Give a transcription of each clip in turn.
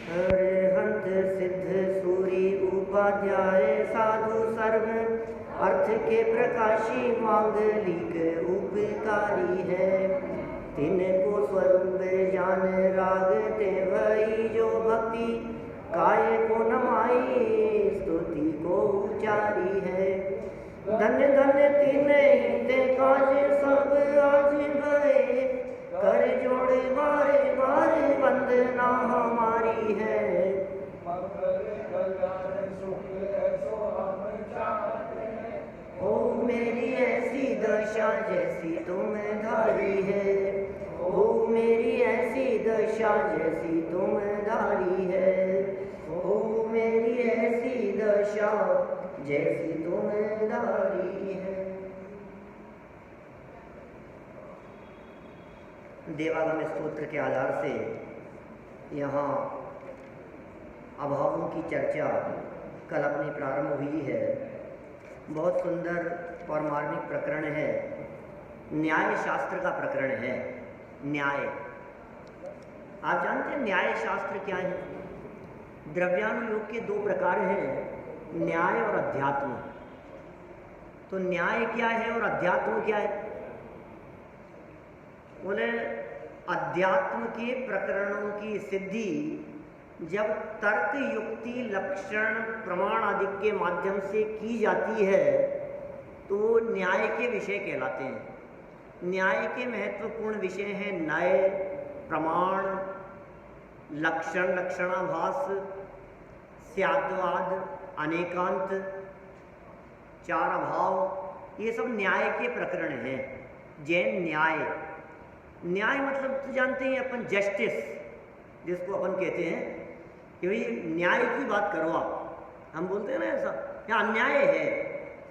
हंत सिद्ध सूरी उपाध्याय साधु सर्व अर्थ के प्रकाशी मांगलिक उपकारी है। तिनको स्वरूप जान राग ते भई जो भक्ति काय को नमाई स्तुति को उचारी है। धन्य धन्य तिन्हि ते काज सब आज भये कर जोड़ बारे बारे वंदना हमारी है। ओ मेरी ऐसी दशा जैसी तुम धारी है। ओ मेरी ऐसी दशा जैसी तुम धारी है। ओ मेरी ऐसी दशा जैसी तुम धारी है। देवागम स्तोत्र के आधार से यहाँ अभावों की चर्चा कल अपनी प्रारंभ हुई है। बहुत सुंदर और मार्मिक प्रकरण है। न्याय शास्त्र का प्रकरण है। न्याय, आप जानते हैं न्याय शास्त्र क्या है? द्रव्यानुयोग के दो प्रकार हैं, न्याय और अध्यात्म। तो न्याय क्या है और अध्यात्म क्या है? बोले अध्यात्म के प्रकरणों की सिद्धि जब तर्क युक्ति लक्षण प्रमाण आदि के माध्यम से की जाती है तो न्याय के विषय कहलाते हैं। न्याय के महत्वपूर्ण विषय हैं न्याय, प्रमाण, लक्षण, लक्षणाभास, स्याद्वाद, अनेकांत, चार अभाव, ये सब न्याय के प्रकरण हैं। जैन न्याय, न्याय मतलब तो जानते हैं अपन, जस्टिस जिसको अपन कहते हैं कि भाई न्याय की बात करो आप, हम बोलते हैं ना ऐसा, क्या अन्याय है।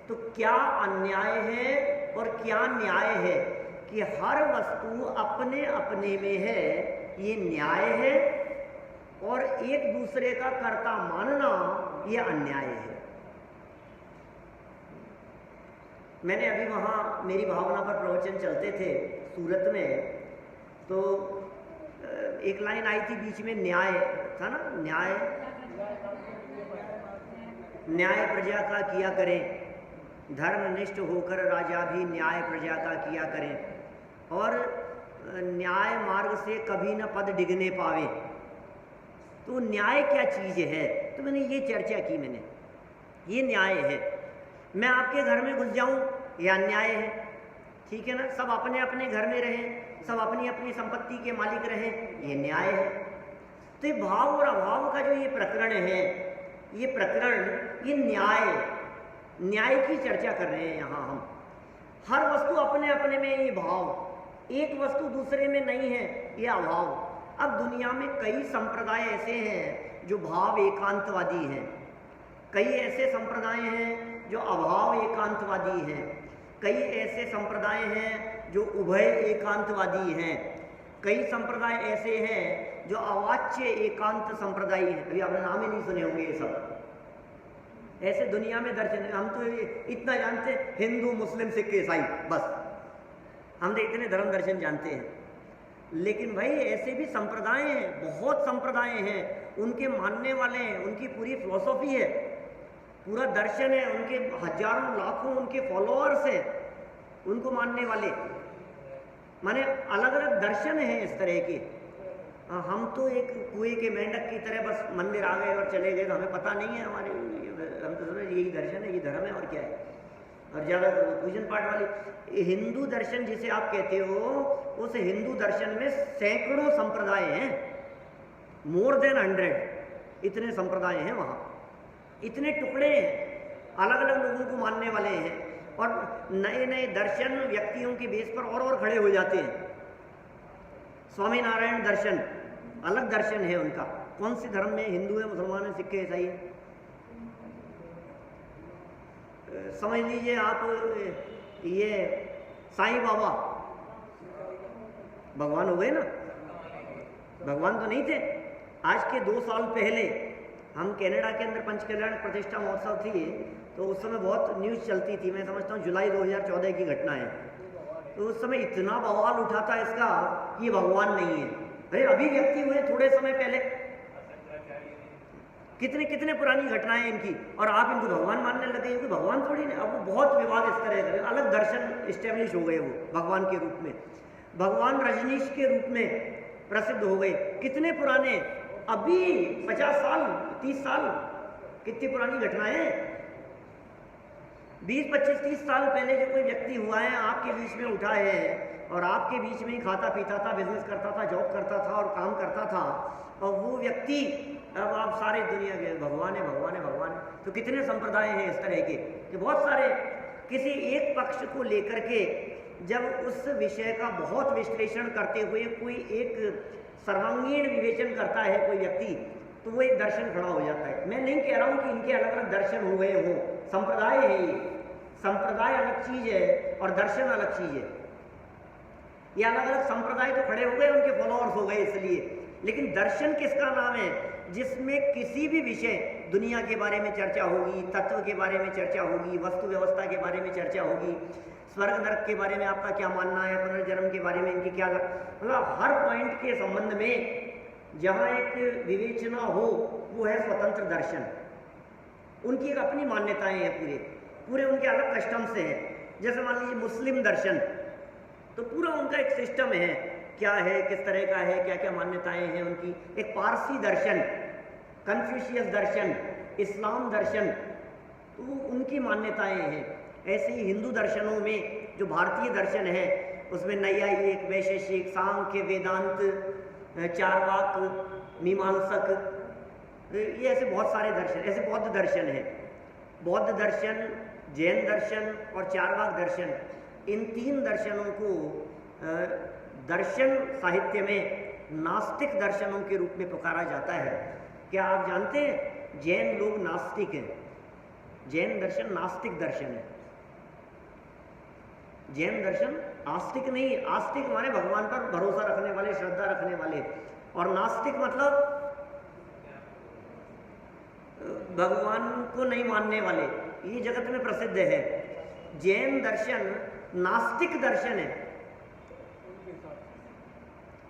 तो क्या अन्याय है और क्या न्याय है कि हर वस्तु अपने अपने में है, ये न्याय है, और एक दूसरे का कर्ता मानना ये अन्याय है। मैंने अभी वहाँ मेरी भावना पर प्रवचन चलते थे सूरत में, तो एक लाइन आई थी बीच में, न्याय था ना, न्याय न्याय प्रजा का किया करें, धर्मनिष्ठ होकर राजा भी न्याय प्रजा का किया करें, और न्याय मार्ग से कभी न पद डिगने पावे। तो न्याय क्या चीज़ है? तो मैंने ये चर्चा की, मैंने ये न्याय है। मैं आपके घर में घुस जाऊं, यह अन्याय है, ठीक है ना। सब अपने अपने घर में रहें, सब अपनी अपनी संपत्ति के मालिक रहें, ये न्याय है। तो ये भाव और अभाव का जो ये प्रकरण है, ये प्रकरण, ये न्याय की चर्चा कर रहे हैं यहाँ हम। हर वस्तु अपने अपने में ये भाव, एक वस्तु दूसरे में नहीं है, ये अभाव। अब दुनिया में कई संप्रदाय ऐसे हैं जो भाव एकांतवादी हैं, कई ऐसे संप्रदाय हैं जो अभाव एकांतवादी हैं, कई ऐसे संप्रदाय हैं जो उभय एकांतवादी हैं, कई संप्रदाय ऐसे हैं जो अवाच्य एकांत संप्रदाय हैं। अभी आपने नाम ही नहीं सुने होंगे ये सब। ऐसे दुनिया में दर्शन है। हम तो इतना जानते हैं, हिंदू मुस्लिम सिख ईसाई, बस हम तो इतने धर्म दर्शन जानते हैं। लेकिन भाई ऐसे भी संप्रदाय हैं, बहुत संप्रदाय हैं, उनके मानने वाले हैं, उनकी पूरी फिलॉसफी है, पूरा दर्शन है, उनके हजारों लाखों उनके फॉलोअर्स हैं, उनको मानने वाले, माने अलग अलग दर्शन हैं इस तरह के। हम तो एक कुएं के मेंढक की तरह बस मंदिर आ गए और चले गए, तो हमें पता नहीं है हमारे, हम तो समझ यही दर्शन है, ये धर्म है और क्या है। और ज़्यादा पूजन पाठ वाली हिंदू दर्शन जिसे आप कहते हो, उस हिंदू दर्शन में सैकड़ों संप्रदाय हैं, मोर देन 100 इतने संप्रदाय हैं वहाँ, इतने टुकड़े हैं, अलग अलग लोगों को मानने वाले हैं, और नए नए दर्शन व्यक्तियों के बेस पर और खड़े हो जाते हैं। स्वामीनारायण दर्शन अलग दर्शन है उनका, कौन से धर्म में, हिंदू है, मुसलमान है, सिख है, ईसाई है, समझ लीजिए आप। ये साईं बाबा भगवान हो गए ना, भगवान तो नहीं थे। आज के 2 साल पहले हम कनाडा के अंदर पंचकल्याण प्रतिष्ठा महोत्सव थी, तो उस समय बहुत न्यूज़ चलती थी, मैं समझता हूँ जुलाई 2014 की घटना है। तो उस समय इतना बवाल उठा था इसका कि ये भगवान नहीं है। अरे अभी व्यक्ति हुए थोड़े समय पहले, कितने कितने पुरानी घटनाएं इनकी, और आप इनको भगवान मानने लगे। क्योंकि भगवान थोड़ी ना, अब वो बहुत विवाद इस तरह का, अलग दर्शन इस्टेब्लिश हो गए वो भगवान के रूप में। भगवान रजनीश के रूप में प्रसिद्ध हो गए। कितने पुराने, अभी 50 साल 30 साल, कितनी पुरानी घटनाएं हैं। 20 25 30 साल पहले जो कोई व्यक्ति हुआ है, आपके बीच में उठा है और आपके बीच में ही खाता पीता था, बिजनेस करता था, जॉब करता था और काम करता था, और वो व्यक्ति अब आप सारे दुनिया के भगवान है भगवान है भगवान है। तो कितने संप्रदाय हैं इस तरह के कि बहुत सारे, किसी एक पक्ष को लेकर के जब उस विषय का बहुत विश्लेषण करते हुए कोई एक सर्वांगीण विवेचन करता है कोई व्यक्ति, तो वो एक दर्शन खड़ा हो जाता है। मैं नहीं कह रहा हूँ कि इनके अलग अलग दर्शन हो गए हों, संप्रदाय है ये, संप्रदाय अलग चीज है और दर्शन अलग चीज है। ये अलग अलग संप्रदाय तो खड़े हो गए, उनके फॉलोअर्स हो गए इसलिए, लेकिन दर्शन किसका नाम है? जिसमें किसी भी विषय, दुनिया के बारे में चर्चा होगी, तत्व के बारे में चर्चा होगी, वस्तु व्यवस्था के बारे में चर्चा होगी, स्वर्ग नरक के बारे में आपका क्या मानना है, पुनर्जन्म के बारे में इनकी क्या, मतलब हर पॉइंट के संबंध में जहाँ एक विवेचना हो, वो है स्वतंत्र दर्शन। उनकी एक अपनी मान्यताएं हैं, पूरे पूरे उनके अलग कस्टम्स हैं। जैसे मान लीजिए मुस्लिम दर्शन, तो पूरा उनका एक सिस्टम है, क्या है, किस तरह का है, क्या क्या मान्यताएं हैं उनकी। एक पारसी दर्शन, कन्फ्यूशियस दर्शन, इस्लाम दर्शन, तो उनकी मान्यताएं हैं। ऐसे ही हिंदू दर्शनों में जो भारतीय दर्शन है, उसमें नैयायिक, वैशेषिक, सांख्य, वेदांत, चारवाक, मीमांसक, ये ऐसे बहुत सारे दर्शन। ऐसे बौद्ध दर्शन है, बौद्ध दर्शन, जैन दर्शन और चारवाक दर्शन, इन तीन दर्शनों को दर्शन साहित्य में नास्तिक दर्शनों के रूप में पुकारा जाता है। क्या आप जानते हैं जैन लोग नास्तिक हैं? जैन दर्शन नास्तिक दर्शन है। जैन दर्शन आस्तिक नहीं, आस्तिक माने भगवान पर भरोसा रखने वाले, श्रद्धा रखने वाले, और नास्तिक मतलब भगवान को नहीं मानने वाले। ये जगत में प्रसिद्ध है। जैन दर्शन नास्तिक दर्शन है।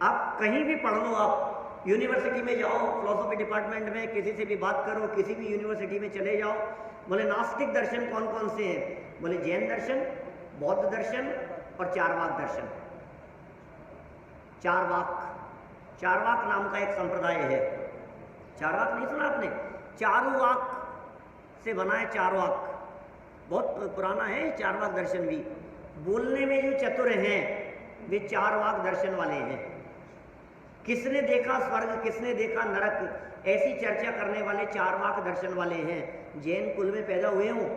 आप कहीं भी पढ़ लो, आप यूनिवर्सिटी में जाओ, फिलोसॉफी डिपार्टमेंट में किसी से भी बात करो, किसी भी यूनिवर्सिटी में चले जाओ, बोले नास्तिक दर्शन कौन कौन से हैं? बोले जैन दर्शन, बौद्ध दर्शन और चारवाक दर्शन। चारवाक नाम का एक संप्रदाय है। चारवाक नहीं सुना आपने? चारुवाक से बना है चारवाक, बहुत पुराना है चारवाक दर्शन भी। बोलने में जो चतुर हैं वे चारवाक दर्शन वाले हैं। किसने देखा स्वर्ग, किसने देखा नरक, ऐसी चर्चा करने वाले चारवाक दर्शन वाले हैं। जैन कुल में पैदा हुए हों,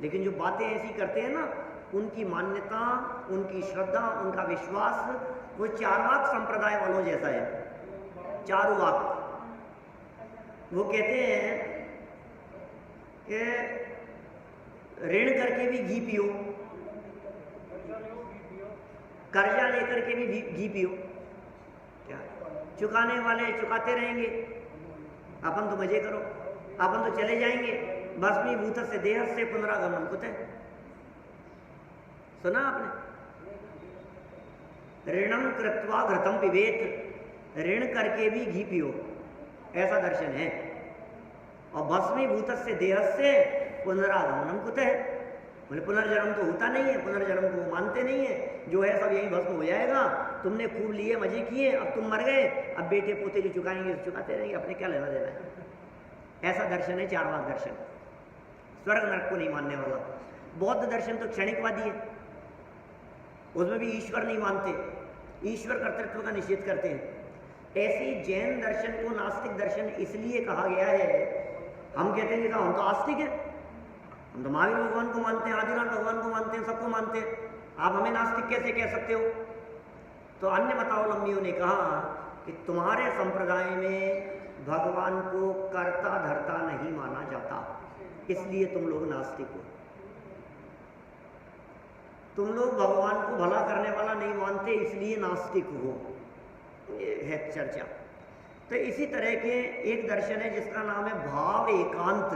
लेकिन जो बातें ऐसी करते हैं ना, उनकी मान्यता, उनकी श्रद्धा, उनका विश्वास वो चारवाक संप्रदाय वालों जैसा है। चारुवाक वो कहते हैं कि ऋण करके भी घी पियो, कर्जा लेकर के भी घी पियो। क्या चुकाने वाले चुकाते रहेंगे, अपन तो मजे करो, अपन तो चले जाएंगे। भस्मीभूत से देह से पुनरागमन कुतः, सुना आपने? ऋणम कृत्वा घृतम पिबेत, ऋण करके भी घी पियो, ऐसा दर्शन है। और भस्मीभूत से देह से पुनरागमनम कुतः, बोले पुनर्जन्म तो होता नहीं है, पुनर्जन्म को मानते नहीं है, जो है सब यही भस्म हो जाएगा। तुमने खूब लिए, मजे किए, अब तुम मर गए, अब बेटे पोते जो चुकाएंगे चुकाते रहेंगे, अपने क्या लेना देना है। ऐसा दर्शन है चारवाक दर्शन, स्वर्ग नरक को नहीं मानने वाला। बौद्ध दर्शन तो क्षणिकवादी है, उसमें भी ईश्वर नहीं मानते, ईश्वर कर्तृत्व का निषेध करते हैं। ऐसे ही जैन दर्शन को नास्तिक दर्शन इसलिए कहा गया है। हम कहते हैं कि हम तो आस्तिक हैं, हम तो महावीर भगवान को मानते हैं, आदिनाथ भगवान को मानते हैं, सबको मानते हैं, आप हमें नास्तिक कैसे कह सकते हो? तो अन्य मतावलंबियों ने कहा कि तुम्हारे संप्रदाय में भगवान को कर्ता धर्ता नहीं माना जाता, इसलिए तुम लोग नास्तिक हो। तुम लोग भगवान को भला करने वाला नहीं मानते, इसलिए नास्तिक हो। ये है चर्चा। तो इसी तरह के एक दर्शन है जिसका नाम है भाव एकांत।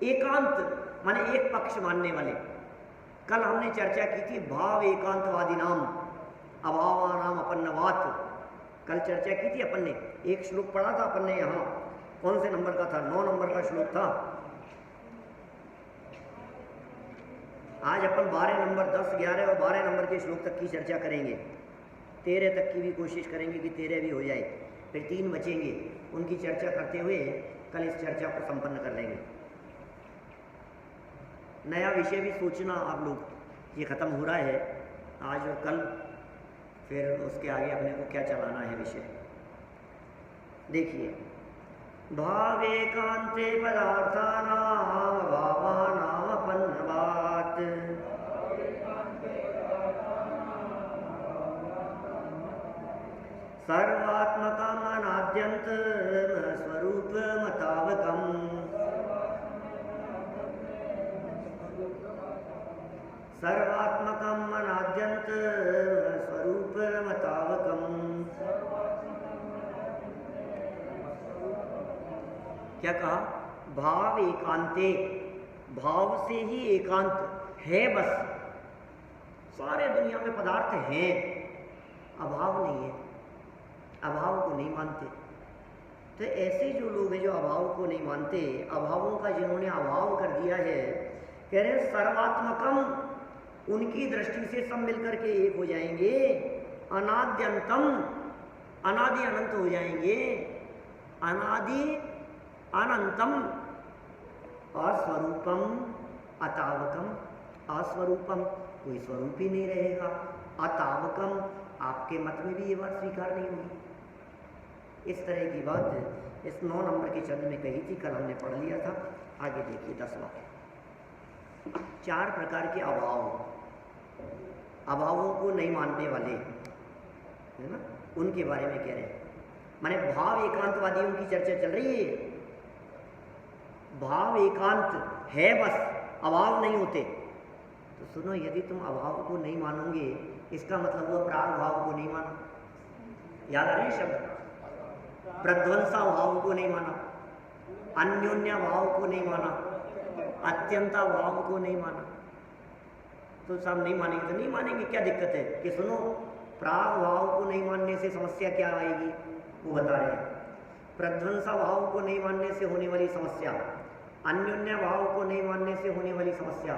एकांत माने एक पक्ष मानने वाले। कल हमने चर्चा की थी भाव एकांतवादी नाम, अभावानाम अपन्नवात। कल चर्चा की थी अपन ने, एक श्लोक पढ़ा था अपन ने यहाँ कौन से नंबर का था? 9 नंबर का श्लोक था। आज अपन 12 नंबर, 10, 11 और 12 नंबर के श्लोक तक की चर्चा करेंगे। 13 तक की भी कोशिश करेंगे कि 13 भी हो जाए, फिर 3 बचेंगे, उनकी चर्चा करते हुए कल इस चर्चा को संपन्न कर लेंगे। नया विषय भी सोचना आप लोग, ये ख़त्म हो रहा है आज और कल, फिर उसके आगे अपने को क्या चलाना है विषय। देखिए, भावेकांते पदार्थानां भावानामपन्नवात् सर्वात्मकम् अनाद्यन्तम् स्वरूपमतावकम् सर्वात्मकम् अनाद्यन्तम् स्वरूपमतावकम्। क्या कहा? भाव एकांते, भाव से ही एकांत है बस। सारे दुनिया में पदार्थ हैं, अभाव नहीं है, अभाव को नहीं मानते। तो ऐसे जो लोग हैं जो अभाव को नहीं मानते, अभावों का जिन्होंने अभाव कर दिया है, कह रहे हैं सर्वात्मकम, उनकी दृष्टि से सब मिलकर के एक हो जाएंगे। अनाद्यंतम, अनादि अनंत हो जाएंगे। अनादि अनंतम, अस्वरूपम अतावकम, अस्वरूपम, कोई स्वरूप ही नहीं रहेगा। अतावकम, आपके मत में भी ये बात स्वीकार नहीं होगी। इस तरह की बात इस 9 नंबर के चंद में कही थी, कल हमने पढ़ लिया था। आगे देखिए 10वां, 4 प्रकार के अभाव, अभावों को नहीं मानने वाले, है ना, उनके बारे में कह रहे हैं। माने भाव एकांतवादियों की चर्चा चल रही है। भाव एकांत है बस, अभाव नहीं होते। तो सुनो, यदि तुम अभाव को नहीं मानोगे, इसका मतलब हुआ प्राग भाव को नहीं माना। याद आ रहे हैं शब्द? प्रध्वंसा भाव को नहीं माना, अन्योन्या भाव को नहीं माना, अत्यंता भाव को नहीं माना। तो सब नहीं मानेंगे तो नहीं मानेंगे, क्या दिक्कत है? कि सुनो, प्राग भाव को नहीं मानने से समस्या क्या आएगी वो बता रहे हैं। प्रध्वंसा भाव को नहीं मानने से होने वाली समस्या, अन्योन्य भाव को नहीं मानने से होने वाली समस्या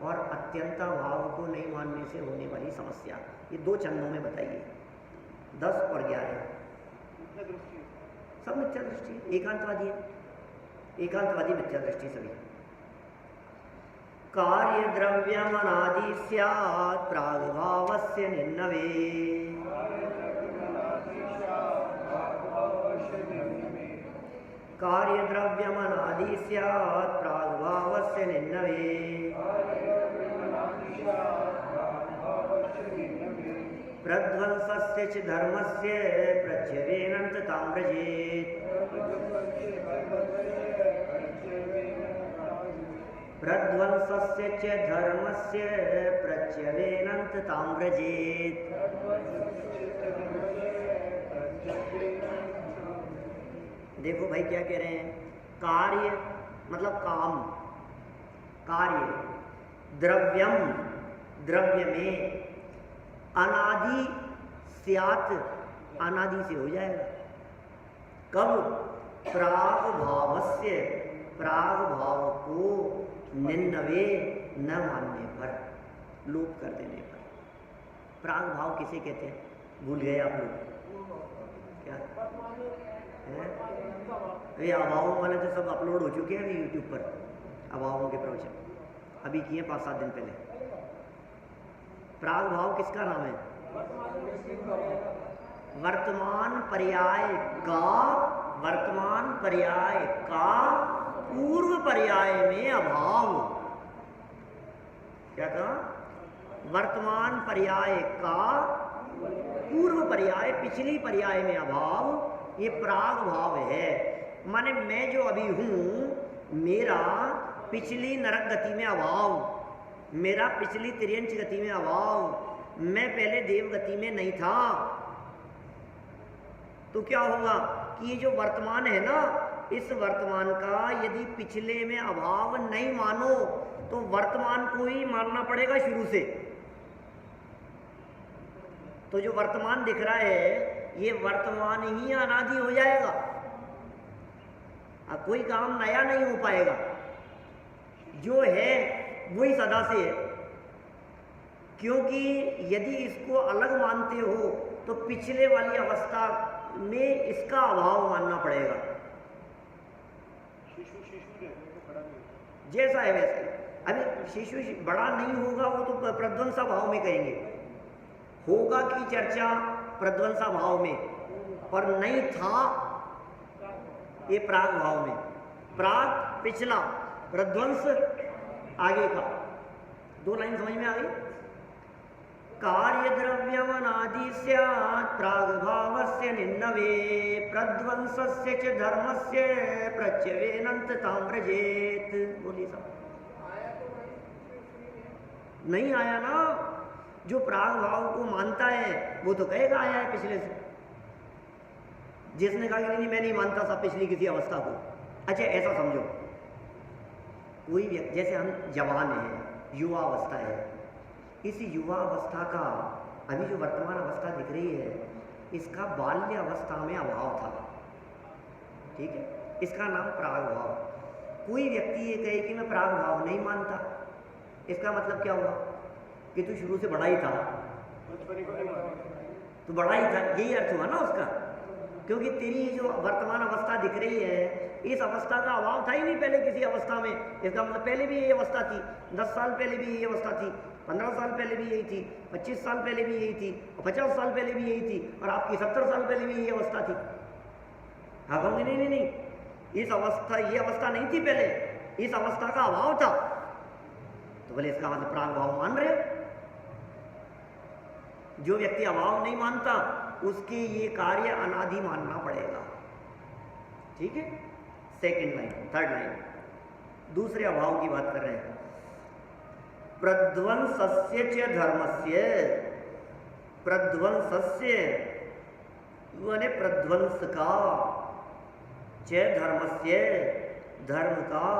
और अत्यंता भाव को नहीं मानने से होने वाली समस्या, ये 2 चरणों में बताइए। 10 और 11 सब मिथ्या दृष्टि, एकांतवादी है, एकांतवादी मिथ्या दृष्टि सभी। कार्य द्रव्यमनादि स्यात् प्रागभावस्य निन्नवे, कार्य द्रव्यमनादि स्यात् प्रागभावस्य निन्नवे, प्रध्वंसस्य च धर्मस्य प्रत्यवेनन्ततां व्रजेत्, प्रध्वंसस्य च धर्मस्य प्रत्यवेनन्ततां व्रजेत्। देखो भाई क्या कह रहे हैं? कार्य मतलब काम, कार्य, द्रव्यम, द्रव्य में, अनादि स्यात्, अनादि से हो जाएगा। कब? प्राग भावस्य, प्राग भाव को निन्नवे, न मानने पर, लोप कर देने पर। प्राग भाव किसे कहते हैं? भूल गए आप लोग? क्या है? ये अभावों वाले तो सब अपलोड हो चुके हैं अभी यूट्यूब पर, अभावों के प्रवचन अभी किए 5-7 दिन पहले। प्राग भाव किसका नाम है? वर्तमान पर्याय का, वर्तमान पर्याय का पूर्व पर्याय में अभाव। क्या कहा? वर्तमान पर्याय का पूर्व पर्याय, पिछली पर्याय में अभाव, ये प्राग भाव है। माने मैं जो अभी हूं, मेरा पिछली नरक गति में अभाव, मेरा पिछली तिर्यंच गति में अभाव, मैं पहले देव गति में नहीं था। तो क्या होगा कि ये जो वर्तमान है ना, इस वर्तमान का यदि पिछले में अभाव नहीं मानो तो वर्तमान को ही मानना पड़ेगा शुरू से। तो जो वर्तमान दिख रहा है, ये वर्तमान ही अनादि हो जाएगा। अब कोई काम नया नहीं हो पाएगा, जो है वही सदा से है। क्योंकि यदि इसको अलग मानते हो तो पिछले वाली अवस्था में इसका अभाव मानना पड़ेगा। जैसा है वैसा ही। अभी शिशु बड़ा नहीं होगा वो तो प्रध्वंसा भाव में कहेंगे, होगा की चर्चा प्रध्वंसा भाव में, और नहीं था ये प्राग भाव में। प्राग पिछला, प्रध्वंस आगे का। दो लाइन समझ में आ गई। कार्य द्रव्यमनादि स्यात् प्रागभावस्य निन्नवे प्रध्वंसस्य च धर्मस्य प्रत्यवेनन्ततां व्रजेत्। बोलिए साहब। नहीं आया ना, जो प्राग भाव को मानता है वो तो कहेगा आया है पिछले से। जिसने कहा कि नहीं मैं नहीं मानता था पिछली किसी अवस्था को, अच्छा ऐसा समझो, कोई व्यक्ति जैसे हम जवान हैं, युवा अवस्था है, इस युवा अवस्था का अभी जो वर्तमान अवस्था दिख रही है इसका बाल्य अवस्था में अभाव था, ठीक है, इसका नाम प्राग भाव। कोई व्यक्ति ये कहे कि मैं प्राग भाव नहीं मानता, इसका मतलब क्या हुआ कि तू शुरू से बड़ा ही था, तो बड़ा ही था, यही अर्थ हुआ ना उसका। क्योंकि तेरी जो वर्तमान अवस्था दिख रही है इस अवस्था का अभाव था ही नहीं पहले किसी अवस्था में। इसका मतलब पहले भी यही अवस्था थी, 10 साल पहले भी यही अवस्था थी, 15 साल पहले भी यही थी, 25 साल पहले भी यही थी, और 50 साल पहले भी यही थी, और आपकी 70 साल पहले भी यही अवस्था थी। हाँ कहोगे नहीं नहीं नहीं, इस अवस्था ये अवस्था नहीं थी पहले, इस अवस्था का अभाव था, तो बोले इसका मतलब प्राग भाव मान रहे हो। जो व्यक्ति अभाव नहीं मानता उसके ये कार्य अनादि मानना पड़ेगा, ठीक है। सेकंड लाइन, थर्ड लाइन, दूसरे अभाव की बात कर रहे हैं। प्रध्वंसस्य च धर्मस्य, प्रध्वंसस्य माने प्रध्वंस का, च धर्मस्य धर्म का,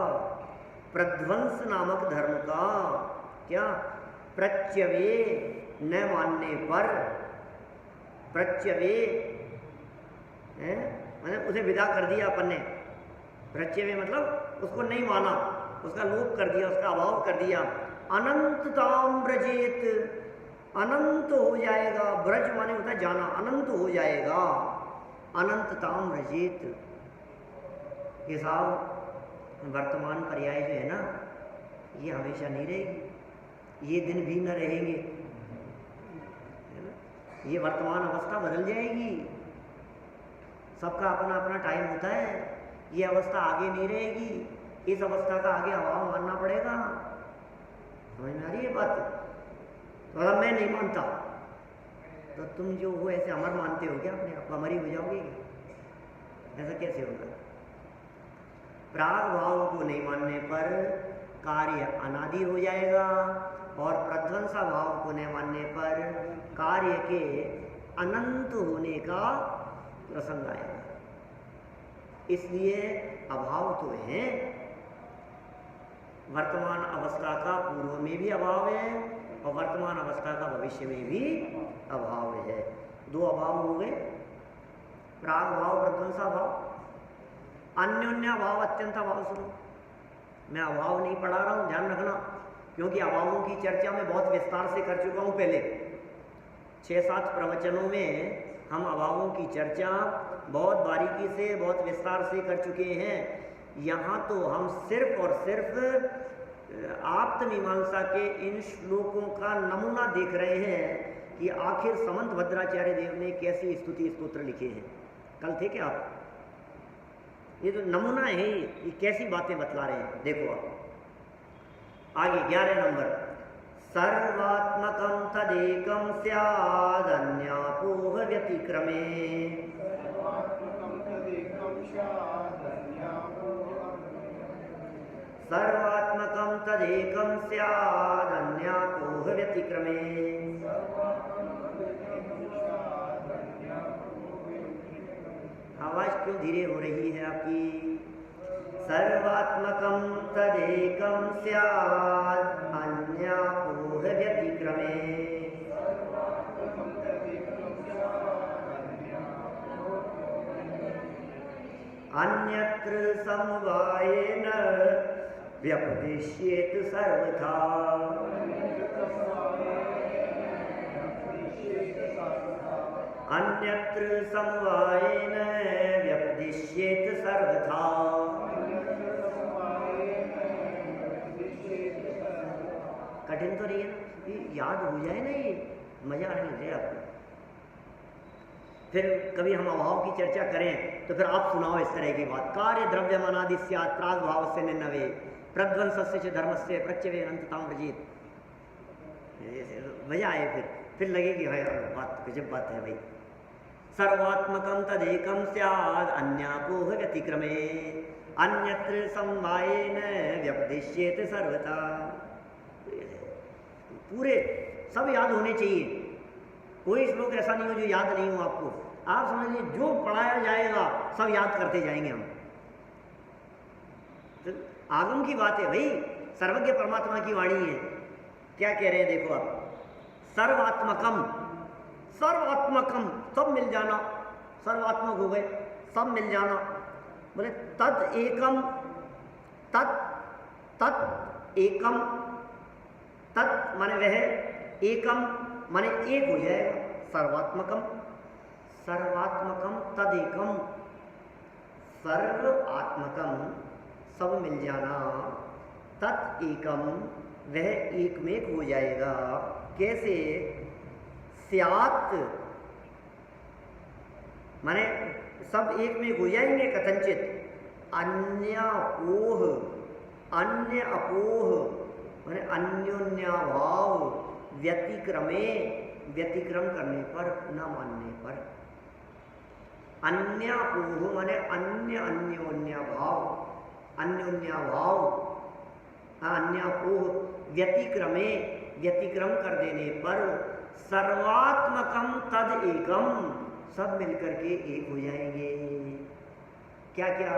प्रध्वंस नामक धर्म का क्या, प्रत्यवे न मानने पर, प्रत्यवे मतलब उसे विदा कर दिया अपन ने, प्रत्यवे मतलब उसको नहीं माना, उसका लोप कर दिया, उसका अभाव कर दिया। अनंतताम व्रजेत, अनंत हो जाएगा, ब्रज माने होता है जाना, अनंत हो जाएगा, अनंतताम व्रजेत। ये साहब वर्तमान पर्याय जो है ना ये हमेशा नहीं रहेगी, ये दिन भी न रहेंगे, ये वर्तमान अवस्था बदल जाएगी, सबका अपना अपना टाइम होता है, ये अवस्था आगे नहीं रहेगी, इस अवस्था का आगे अभाव मानना पड़ेगा। समझ में आ रही है बात? तो अगर मैं नहीं मानता तो तुम जो हो ऐसे अमर मानते हो क्या, अपने आप अमर ही हो जाओगे क्या? ऐसा कैसे होगा? प्राग भाव को नहीं मानने पर कार्य अनादि हो जाएगा, और प्रध्वंसा भाव को नहीं मानने पर कार्य के अनंत होने का प्रसंग आएगा। इसलिए अभाव तो है, वर्तमान अवस्था का पूर्व में भी अभाव है और वर्तमान अवस्था का भविष्य में भी अभाव है। दो अभाव हो गए, प्राग भाव, प्रध्वंसा भाव। अन्योन्या भाव, अत्यंत अभाव। सुनो, मैं अभाव नहीं पढ़ा रहा हूँ, ध्यान रखना, क्योंकि अभावों की चर्चा मैं बहुत विस्तार से कर चुका हूँ पहले। 6-7 प्रवचनों में हम अभावों की चर्चा बहुत बारीकी से, बहुत विस्तार से कर चुके हैं। यहाँ तो हम सिर्फ और सिर्फ आप्त मीमांसा के इन श्लोकों का नमूना देख रहे हैं कि आखिर समंत भद्राचार्य देव ने कैसी स्तुति स्तोत्र लिखे हैं। कल थे क्या आप? ये तो नमूना है, ये कैसी बातें बतला रहे हैं, देखो आप आगे 11 नंबर। सर्वात्मकं तदेकं स्यादन्यापोह व्यतिक्रमे, सर्वात्मकं तदेकं स्यादन्यापोह व्यतिक्रमे। आवाज क्यों धीरे हो रही है आपकी? सर्वात्मकं तदेकं स्यात् अन्यापोह व्यतिक्रमे। अन्यत्र समवायेन व्यपदिश्येत सर्वथा। अन्यत्र समवायेन व्यपदिश्येत सर्वथा। कठिन तो नहीं है, ये याद हो जाए ना, ये मजा आने लगे आपको। फिर कभी हम अभाव की चर्चा करें तो फिर आप सुनाओ इस तरह की बात। कार्य द्रव्य मनादि स्यात् प्राग भाव से नवे प्रध्वंसस्य च धर्मस्य प्रत्यवे अनंतताम रजित। मजा आए, फिर लगे कि भाई बात गजब बात है भाई। सर्वात्मकं तदेकं स्यात् अन्यापोह व्यतिक्रमे अन्यत्र समवायेन व्यपदिश्येत सर्वथा। पूरे सब याद होने चाहिए, कोई श्लोक ऐसा नहीं हो जो याद नहीं हो आपको। आप समझ लीजिए जो पढ़ाया जाएगा सब याद करते जाएंगे हम। तो आगम की बात है भाई, सर्वज्ञ परमात्मा की वाणी है। क्या कह रहे हैं देखो आप, सर्वात्मकम, सर्वात्मकम सब मिल जाना, सर्वात्मक हो गए, सब मिल जाना। बोले तद एकम, तत् एकम, तत् माने वह, एकम माने एक हो जाएगा। सर्वात्मकम, सर्वात्मकम तदेकम, सर्वात्मकम सब मिल जाना, तत् एकम वह एक में एक हो जाएगा। कैसे? स्यात् माने सब एक में हो जाएंगे कथनचित। अन्य अपोह, अन्य अपोह माने अन्योन्याभाव व्यतिक्रमे, व्यतिक्रम करने पर, न मानने पर। अन्य अपोह माने अन्य अन्योन्याभाव, अन्योन्याभाव, अन्यापोह व्यतिक्रमे, व्यतिक्रम कर देने पर सर्वात्मकम तद एकम सब मिलकर के एक हो जाएंगे। क्या क्या?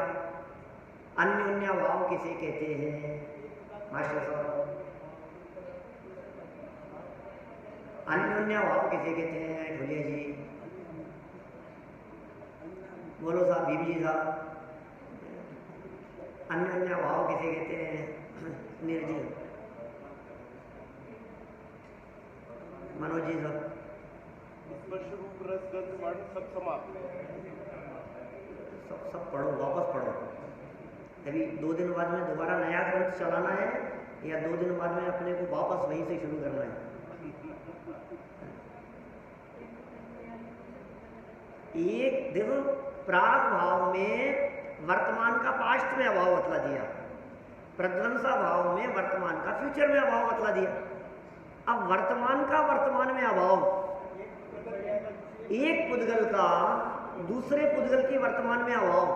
अन्योन्याभाव किसे कहते हैं मास्टर साहब? अन्योन्याभाव किसे कहते हैं ढोलिया जी? बोलो साहब, बीबी जी साहब, अन्योन्याभाव किसे कहते हैं? निर्जीव मनोज जी साहब। सब पढ़ो, वापस पढ़ो। अभी 2 दिन बाद में दोबारा नया ग्रंथ चलाना है या 2 दिन बाद में अपने को वापस वहीं से शुरू करना है? एक देखो, प्राग भाव में वर्तमान का पास्ट में अभाव बतला दिया, प्रध्वंसा भाव में वर्तमान का फ्यूचर में अभाव बतला दिया। अब वर्तमान का वर्तमान में अभाव, एक पुद्गल का दूसरे पुद्गल की वर्तमान में अभाव,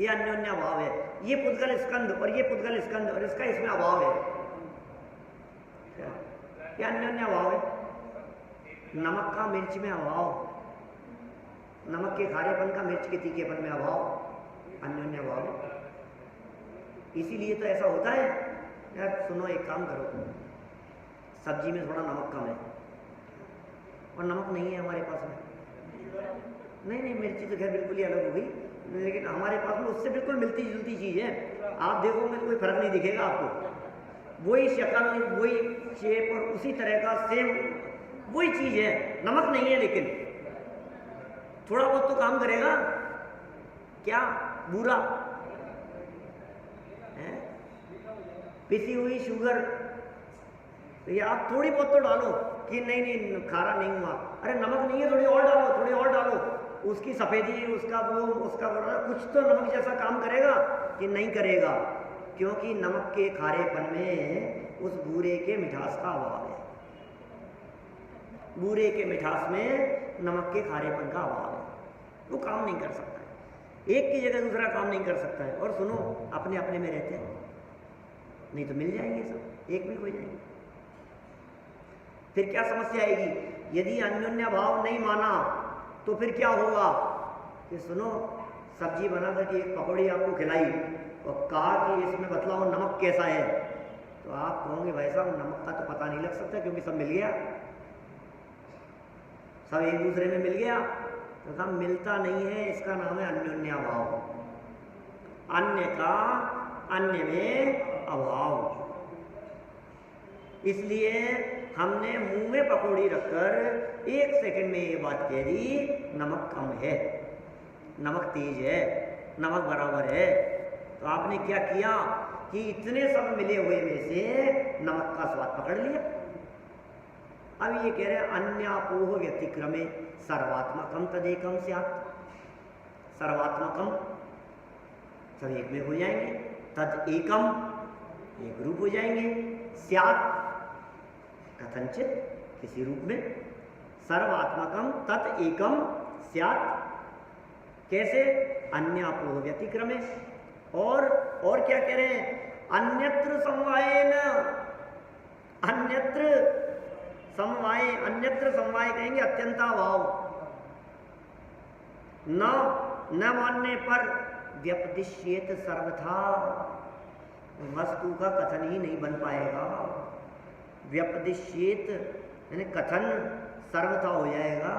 ये अन्योन्य अभाव है। ये पुद्गल स्कंद और ये पुद्गल स्कंद और इसका इसमें अभाव है, ये अन्योन्य अभाव है। नमक का मिर्च में अभाव, नमक के खारेपन का मिर्च के तीखेपन में अभाव, अन्योन्य अभाव है। इसीलिए तो ऐसा होता है। यार सुनो, एक काम करो, सब्जी में थोड़ा नमक कम है और नमक नहीं है हमारे पास में, नहीं मिर्ची तो खैर बिल्कुल ही अलग हो गई, लेकिन हमारे पास में उससे बिल्कुल मिलती जुलती चीज़ है। आप देखोगे तो कोई फर्क नहीं दिखेगा आपको, वही शक्ल, वही शेप और उसी तरह का सेम वही चीज़ है, नमक नहीं है, लेकिन थोड़ा बहुत तो काम करेगा। क्या? बूरा है, पिसी हुई शुगर, तो ये आप थोड़ी बहुत तो डालो कि नहीं खारा नहीं हुआ, अरे नमक नहीं है, थोड़ी और डालो, थोड़ी और डालो, उसकी सफ़ेदी, उसका वो, उसका कुछ तो नमक जैसा काम करेगा कि नहीं करेगा, क्योंकि नमक के खारेपन में उस बूरे के मिठास का अभाव है। बूरे के मिठास में नमक के खारेपन का अभाव है, वो काम नहीं कर सकता है, एक की जगह दूसरा काम नहीं कर सकता है। और सुनो, अपने अपने में रहते हैं, नहीं तो मिल जाएंगे सब, एक भी हो जाएंगे। फिर क्या समस्या आएगी? यदि अन्योन्य भाव नहीं माना तो फिर क्या होगा कि सुनो, सब्जी बना करके एक पकौड़ी आपको खिलाई और कहा कि इसमें बतलाओ नमक कैसा है, तो आप कहोगे भाई साहब नमक का तो पता नहीं लग सकता क्योंकि सब मिल गया, सब एक दूसरे में मिल गया, तो कहा मिलता नहीं है, इसका नाम है अन्योन्याभाव। अन्य का अन्य में अभाव। इसलिए हमने मुंह में पकौड़ी रखकर 1 सेकंड में ये बात कह दी, नमक कम है, नमक तेज है, नमक बराबर है। तो आपने क्या किया कि इतने सब मिले हुए में से नमक का स्वाद पकड़ लिया। अब ये कह रहे हैं अन्यापोह व्यतिक्रमे सर्वात्मकम तदेकम स्यात्। सर्वात्मकम सब एक में हो जाएंगे, तद एकम एक रूप हो जाएंगे, स्यात् कथनचित किसी रूप में, सर्वात्मकम तद एकम स्यात्। कैसे? अन्यापोह व्यतिक्रमे। और क्या कह रहे हैं? अन्यत्र समवायेन, अन्यत्र समवाय, अन्यत्र समवाय कहेंगे अत्यंताभाव। न मानने पर व्यपदिश्येत सर्वथा, वस्तु का कथन ही नहीं बन पाएगा। व्यपदिश्येत यानी कथन सर्वथा हो जाएगा,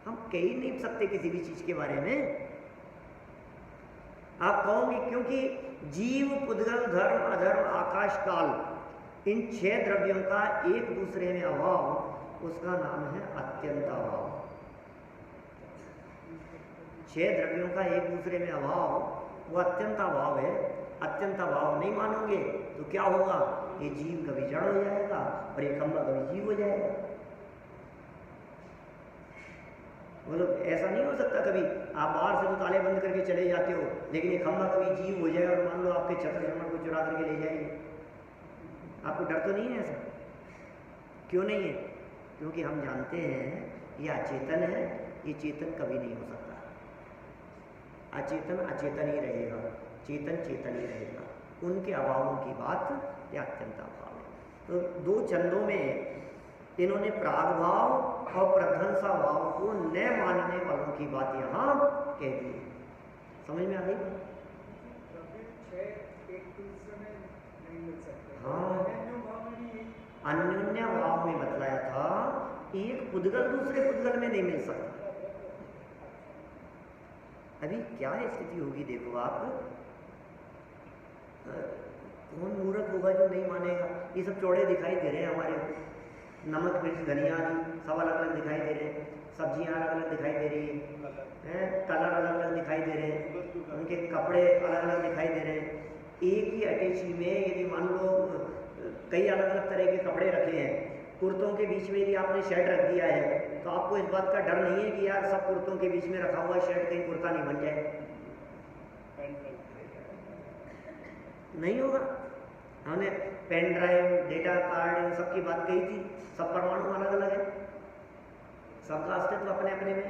हम कह ही नहीं सकते किसी भी चीज के बारे में। आप कहोगे क्योंकि जीव, पुद्गल, धर्म, अधर्म, आकाश, काल, इन 6 द्रव्यों का एक दूसरे में अभाव, उसका नाम है अत्यंताभाव। 6 द्रव्यों का एक दूसरे में अभाव वो अत्यंताभाव है। अत्यंताभाव नहीं मानोगे तो क्या होगा? ये जीव कभी जड़ हो जाएगा और ये खंभा कभी जीव हो जाएगा। मतलब ऐसा नहीं हो सकता कभी आप बाहर से तो ताले बंद करके चले जाते हो, लेकिन ये खंभा कभी जीव हो जाए और मान लो आपके छत्र छमड़ को चुरा करके ले जाएंगे। आपको डर तो नहीं है ऐसा? क्यों नहीं है? क्योंकि हम जानते हैं ये अचेतन है, ये चेतन कभी नहीं हो सकता। अचेतन अचेतन ही रहेगा, चेतन चेतन ही रहेगा। उनके अभावों की बात या अत्यंत अभाव है। तो 2 छंदों में इन्होंने प्रागभाव और प्रध्वंसा भाव को न मानने वालों की बात यहाँ कह दी। समझ में आ गई? हाँ, अन्योन्य भाव में बतलाया था, एक पुद्गल दूसरे पुद्गल में नहीं मिल सकता। अभी क्या स्थिति होगी देखो आप, कौन मूर्ख होगा जो नहीं मानेगा? ये सब चौड़े दिखाई दे रहे हैं हमारे, नमक, मिर्च, धनिया आदि सब अलग अलग दिखाई दे रहे हैं, सब्जियां अलग अलग दिखाई दे रही हैं, कलर अलग अलग दिखाई दे रहे हैं, उनके कपड़े अलग अलग दिखाई दे रहे हैं। एक ही अटैची में यदि मान लो कई अलग अलग तरह के कपड़े रखे हैं, कुर्तों के बीच में यदि आपने शर्ट रख दिया है, तो आपको इस बात का डर नहीं है कि यार सब कुर्तों के बीच में रखा हुआ शर्ट कहीं कुर्ता नहीं बन जाए? नहीं होगा। हमने पेन ड्राइव, डेटा कार्ड, इन सब की बात कही थी। सब परमाणु अलग अलग है, सबका अस्तित्व अपने अपने में।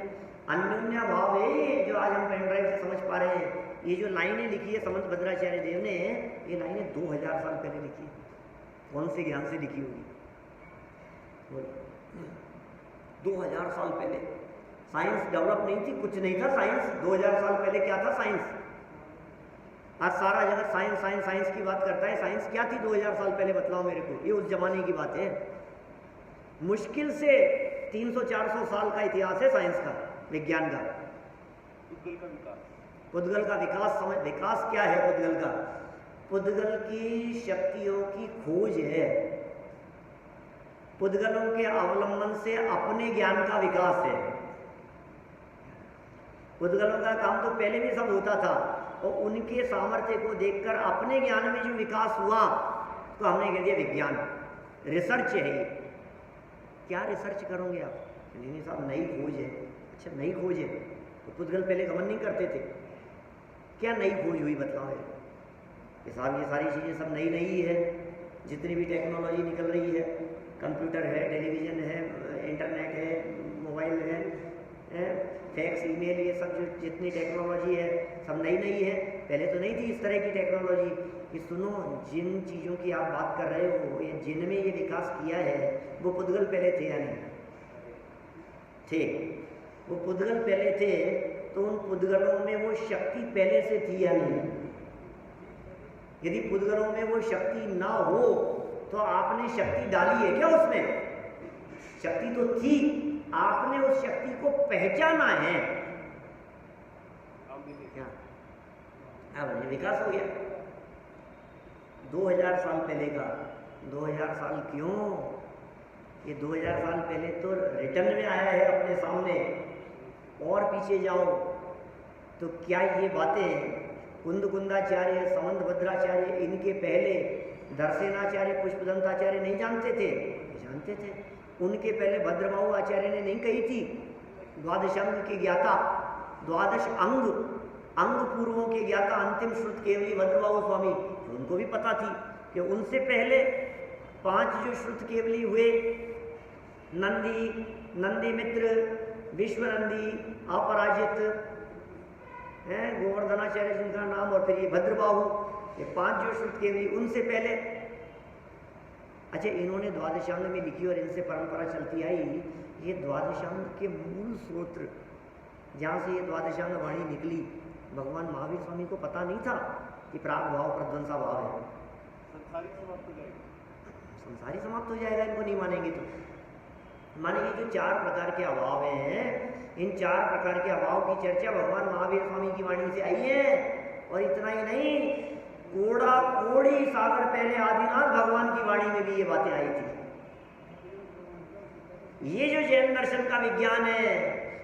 अन्योन्या भाव है जो आज हम पेन ड्राइव से समझ पा रहे हैं। ये जो लाइनें लिखी है समंत भद्राचार्य देव ने, ये लाइनें 2000 साल पहले लिखी है। कौन से ज्ञान से लिखी होगी? 2000 साल पहले। साइंस डेवलप नहीं थी, कुछ नहीं था साइंस। 2000 साल पहले क्या था साइंस? आज सारा जगत साइंस साइंस साइंस की बात करता है। साइंस क्या थी 2000 साल पहले? बतलाओ मेरे को। ये उस जमाने की बात है। मुश्किल से 300-400 साल का इतिहास है साइंस का, विज्ञान का। पुद्गल का विकास समझ, विकास क्या है पुद्गल का? पुद्गल की शक्तियों की खोज है। पुद्गलों के अवलंबन से अपने ज्ञान का विकास है। पुद्गलों का काम तो पहले भी सब होता था, और उनके सामर्थ्य को देखकर अपने ज्ञान में जो विकास हुआ तो हमने कह दिया विज्ञान, रिसर्च है ये। क्या रिसर्च करोगे आप? नहीं साहब नई खोज है। अच्छा नई खोज है, तो पुद्गल पहले गमन नहीं करते थे? क्या नई खोज हुई बताओ कि साहब ये सारी चीज़ें सब नई नई है। जितनी भी टेक्नोलॉजी निकल रही है, कंप्यूटर है, टेलीविज़न है, इंटरनेट है, मोबाइल है, फैक्स, ईमेल, ये सब जो जितनी टेक्नोलॉजी है सब नई नई है। पहले तो नहीं थी इस तरह की टेक्नोलॉजी। कि सुनो, जिन चीज़ों की आप बात कर रहे हो, ये जिनमें ये विकास किया है, वो पुद्गल पहले थे या नहीं थे? वो पुद्गल पहले थे, तो उन पुद्गलों में वो शक्ति पहले से थी या नहीं? यदि पुद्गलों में वो शक्ति ना हो तो आपने शक्ति डाली है क्या उसमें? शक्ति तो थी, आपने उस शक्ति को पहचाना है क्या? अब विकास हो गया 2000 साल पहले का। 2000 साल क्यों? ये 2000 साल पहले तो रिटर्न में आया है अपने सामने। और पीछे जाओ तो क्या ये बातें कुंदकुंदाचार्य, समंतभद्राचार्य, इनके पहले दर्शनाचार्य, पुष्पदंताचार्य नहीं जानते थे? जानते थे। उनके पहले भद्रबाहु आचार्य ने नहीं कही थी? द्वादश अंग के ज्ञाता, द्वादश अंग पूर्वों के ज्ञाता, अंतिम श्रुत केवली भद्रबाहु स्वामी, उनको भी पता थी कि उनसे पहले 5 जो श्रुत केवली हुए, नंदी मित्र, विश्वनंदी, अपराजित, गोवर्धनाचार्य जिनका नाम, और फिर ये भद्रबाहु, ये 5 जो श्रुत केवली, उनसे पहले। अच्छा, इन्होंने द्वादशांग में लिखी और इनसे परंपरा चलती आई। ये द्वादशांग के मूल स्रोत्र जहाँ से ये द्वादशांग वाणी निकली, भगवान महावीर स्वामी को पता नहीं था कि प्राग भाव प्रध्वंसा भाव है। संसारी समाप्त हो जाएगा इनको नहीं मानेंगे तो। माने ये जो 4 प्रकार के अभाव हैं, इन 4 प्रकार के अभाव की चर्चा भगवान महावीर स्वामी की वाणी से आई है। और इतना ही नहीं, कोड़ी सागर पहले आदिनाथ भगवान की वाणी में भी ये बातें आई थी। ये जो जैन दर्शन का विज्ञान है,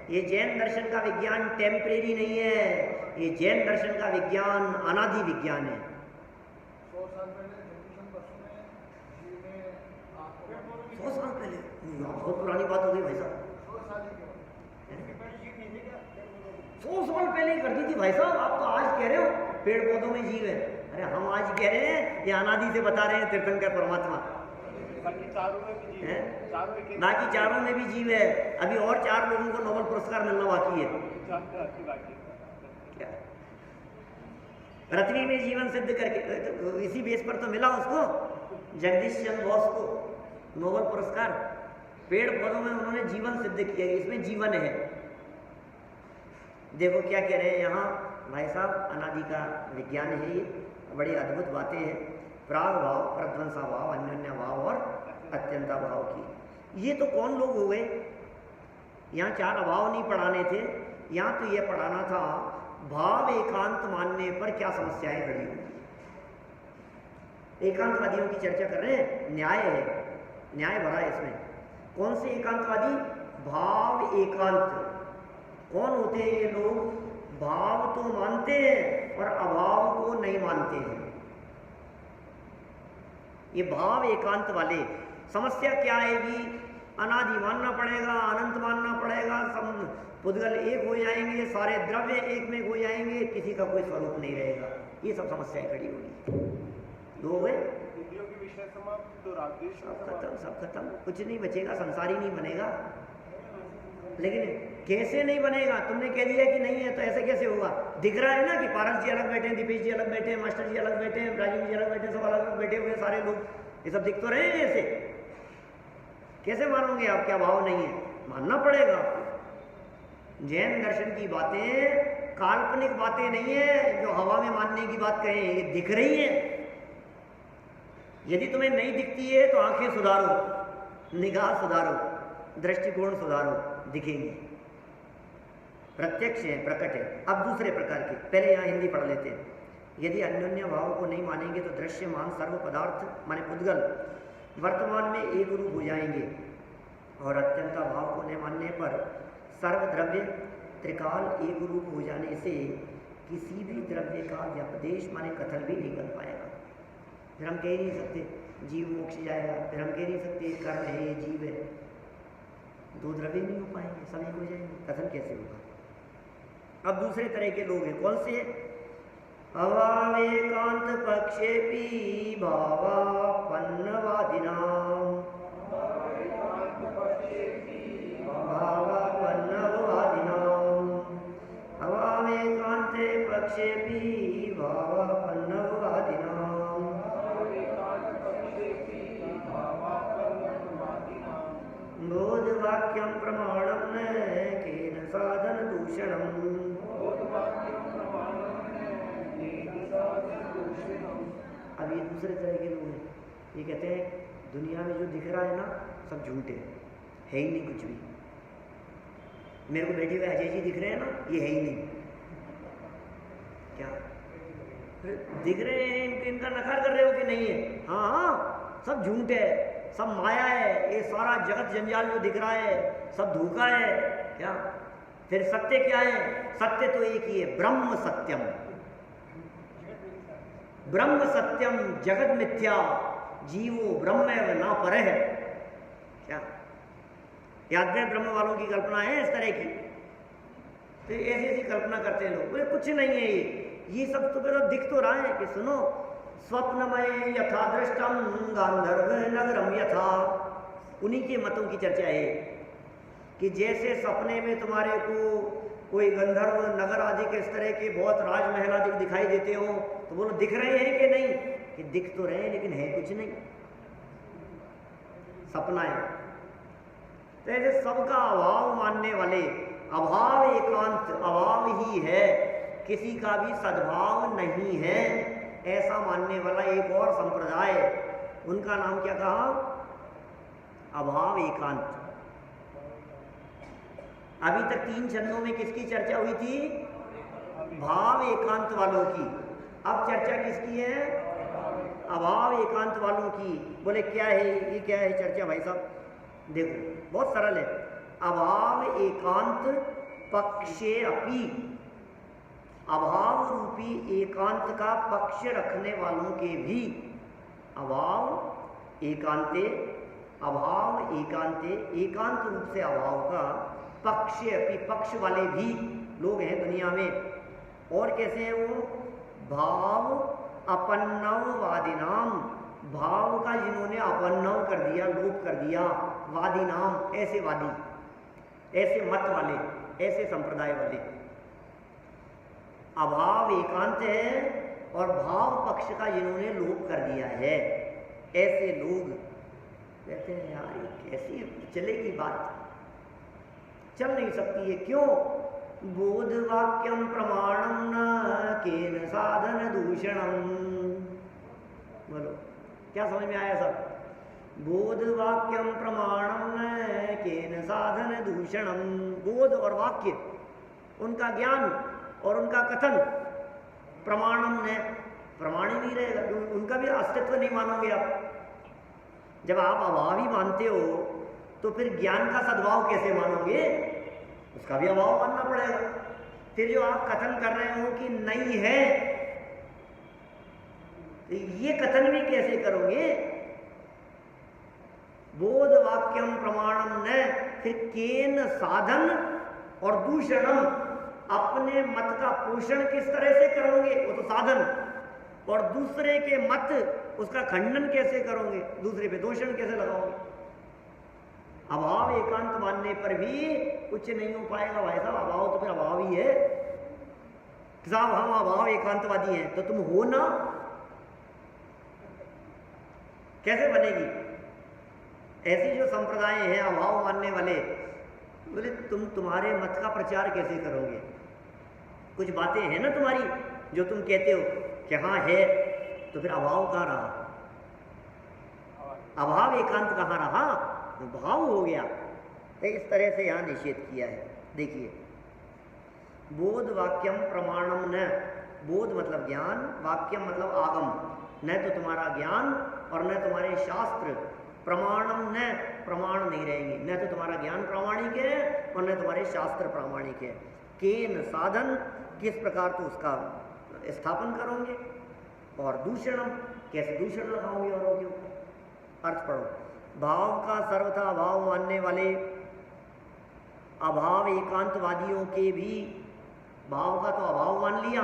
ये जैन दर्शन का विज्ञान टेम्परेरी नहीं है, ये जैन दर्शन का विज्ञान अनादि विज्ञान है। 100 साल पहले, बहुत पुरानी बात हो गई भाई साहब। 100 साल पहले ही कर दी थी भाई साहब। आप तो आज कह रहे हो पेड़ पौधों में जीव है। अरे हम आज कह रहे हैं, ये अनादि से बता रहे हैं तीर्थंकर परमात्मा, बाकी चारों में भी जीव है। बाकी चारों में भी जीव है। अभी और 4 लोगों को नोबेल पुरस्कार मिलना बाकी है। पृथ्वी में जीवन सिद्ध करके, तो इसी बेस पर तो मिला उसको, जगदीश चंद्र बोस को नोबेल पुरस्कार। पेड़ पौधों में उन्होंने जीवन सिद्ध किया, इसमें जीवन है। देखो क्या कह रहे हैं यहाँ भाई साहब, अनादि का विज्ञान है ये, बड़ी अद्भुत बातें हैं। प्राग भाव, प्रध्वंसा भाव, अन्योन्या भाव और अत्यंता भाव की। ये तो कौन लोग हो गए? यहाँ 4 अभाव नहीं पढ़ाने थे, यहाँ तो ये पढ़ाना था भाव एकांत मानने पर क्या समस्याएं खड़ी होंगी। एकांतवादियों की चर्चा कर रहे हैं, न्याय है, न्याय भरा है इसमें। कौन से एकांतवादी? भाव एकांत। कौन होते हैं ये लोग? भाव तो मानते हैं और अभाव को नहीं मानते हैं। ये भाव एकांत वाले। समस्या क्या आएगी? अनादि मानना पड़ेगा, अनंत मानना पड़ेगा, पुद्गल एक हो जाएंगे, सारे द्रव्य एक में हो जाएंगे, किसी का कोई स्वरूप नहीं रहेगा। ये सब समस्याएं खड़ी होगी। 2 हुए, सब खत्म, कुछ नहीं बचेगा, संसार ही नहीं बनेगा। लेकिन कैसे नहीं बनेगा? तुमने कह दिया कि नहीं है, तो ऐसे कैसे होगा? दिख रहा है ना कि पारस जी अलग बैठे हैं, दीपेश जी अलग बैठे हैं, मास्टर जी अलग बैठे हैं, राजीव जी अलग बैठे हैं, सब अलग अलग बैठे हुए सारे लोग, ये सब दिख तो रहे हैं। ऐसे कैसे मानोगे आप? क्या भाव नहीं है? मानना पड़ेगा। जैन दर्शन की बातें काल्पनिक बातें नहीं है जो हवा में मानने की बात कहें, ये दिख रही है। यदि तुम्हें नहीं दिखती है तो आंखें सुधारो, निगाह सुधारो, दृष्टिकोण सुधारो, दिखेंगे। प्रत्यक्ष है, प्रकट है। अब दूसरे प्रकार के, पहले यहाँ हिंदी पढ़ लेते हैं। यदि अन्योन्य भाव को नहीं मानेंगे तो दृश्यमान सर्व पदार्थ माने पुद्गल वर्तमान में एक रूप हो जाएंगे, और अत्यंता भाव को नहीं मानने पर सर्वद्रव्य त्रिकाल एक रूप हो जाने से किसी भी द्रव्य का व्यपदेश माने कथन भी नहीं बन पाएगा। फिर हम कह नहीं सकते जीव मोक्ष जाएगा, फिर हम कह नहीं सकते कर्म है, ये जीव है। 2 द्रव्य नहीं हो पाएंगे, सब एक हो जाएंगे, कथन कैसे होगा? अब दूसरे तरह के लोग हैं, कौन से? अभावेकांत पक्षेपी भावापन्नवादिनां, अभावेकांते पक्षेपी भावापन्नवादिनां, बोधवाक्यं प्रमाणं न केन साधन दूषणम्। अब ये दूसरे तरह के लोग हैं, ये कहते हैं दुनिया में जो दिख रहा है ना सब झूठ है ही नहीं कुछ भी। मेरे को बैठे हुए अजय जी दिख रहे हैं ना, ये है ही नहीं। क्या दिख रहे हैं, इनका नकार कर रहे हो कि नहीं है? हाँ हाँ, सब झूठ है, सब माया है, ये सारा जगत जंजाल जो दिख रहा है सब धोखा है। क्या फिर सत्य क्या है? सत्य तो एक ही है, ब्रह्म सत्यम। ब्रह्म सत्यम जगत मिथ्या, जीवो ब्रह्म ना पर है। क्या यादव ब्रह्म वालों की कल्पना है इस तरह की? तो ऐसी ऐसी कल्पना करते हैं लोग, बोले कुछ नहीं है ये सब तो मेरा दिख तो रहा है कि सुनो, स्वप्नमय यथा दृष्टम गांधर्व नगरम यथा। उन्हीं के मतों की चर्चा है कि जैसे सपने में तुम्हारे को कोई गंधर्व नगर आदि के इस तरह के बहुत राजमहल आदि दिखाई देते हो, तो बोलो दिख रहे हैं कि नहीं? कि दिख तो रहे हैं लेकिन है कुछ नहीं, सपना है। तो ऐसे सबका अभाव मानने वाले, अभाव एकांत, अभाव ही है, किसी का भी सद्भाव नहीं है, ऐसा मानने वाला एक और संप्रदाय, उनका नाम क्या कहा? अभाव एकांत। अभी तक 3 छंदों में किसकी चर्चा हुई थी? भाव एकांत वालों की। अब चर्चा किसकी है? अभाव एकांत वालों की। बोले क्या है ये, क्या है चर्चा भाई साहब? देखो बहुत सरल है। अभाव एकांत पक्षे अपि, अभाव रूपी एकांत का पक्ष रखने वालों के भी, अभाव एकांते, अभाव एकांते, एकांत रूप से अभाव का पक्ष अपि, पक्ष वाले भी लोग हैं दुनिया में। और कैसे हैं वो? भाव अपन्नववादिनाम, भाव का जिन्होंने अपन्नव कर दिया, लोप कर दिया, वादी नाम, ऐसे वादी, ऐसे मत वाले, ऐसे संप्रदाय वाले। अभाव एकांत है और भाव पक्ष का जिन्होंने लोप कर दिया है, ऐसे लोग कहते हैं यार ये कैसी चलेगी बात? चल नहीं सकती है। क्यों? बोध वाक्यम प्रमाणम न केन साधन दूषणम। बोलो क्या समझ में आया सब? बोध वाक्यम प्रमाणम न केन साधन दूषणम। बोध और वाक्य, उनका ज्ञान और उनका कथन प्रमाणम ने, प्रमाण ही नहीं रहेगा, उनका भी अस्तित्व नहीं मानोगे आप। जब आप अभाव ही मानते हो तो फिर ज्ञान का सद्भाव कैसे मानोगे? उसका भी अभाव मानना पड़ेगा। फिर जो आप कथन कर रहे हो कि नहीं है, तो ये कथन भी कैसे करोगे? बोध वाक्यम प्रमाणम न, फिर केन साधन और दूषणम, अपने मत का पोषण किस तरह से करोगे? वो तो साधन। और दूसरे के मत, उसका खंडन कैसे करोगे? दूसरे पे दूषण कैसे लगाओगे? अभाव एकांत मानने पर भी कुछ नहीं हो पाएगा भाई साहब। अभाव तो फिर अभाव ही है साहब। हम अभाव एकांतवादी हैं तो तुम हो ना, कैसे बनेगी? ऐसी जो संप्रदाय हैं अभाव मानने वाले, बोले तुम्हारे मत का प्रचार कैसे करोगे? कुछ बातें हैं ना तुम्हारी जो तुम कहते हो कि हाँ है, तो फिर अभाव कहाँ रहा? अभाव एकांत कहाँ रहा? तो भाव हो गया। तो इस तरह से यहाँ निषेध किया है। देखिए, बोध वाक्यम प्रमाणम न, बोध मतलब ज्ञान, वाक्यम मतलब आगम। न तो तुम्हारा ज्ञान और न तुम्हारे शास्त्र प्रमाणम, न प्रमाण नहीं रहेंगे। न तो तुम्हारा ज्ञान प्रामाणिक है और न तुम्हारे शास्त्र प्रामाणिक है। केन साधन, किस प्रकार तो उसका स्थापन करोगे, और दूषणम, कैसे दूषण लगाओगे औरों के ऊपर। अर्थ पढ़ो। भाव का सर्वथा अभाव मानने वाले अभाव एकांतवादियों के भी, भाव का तो अभाव मान लिया,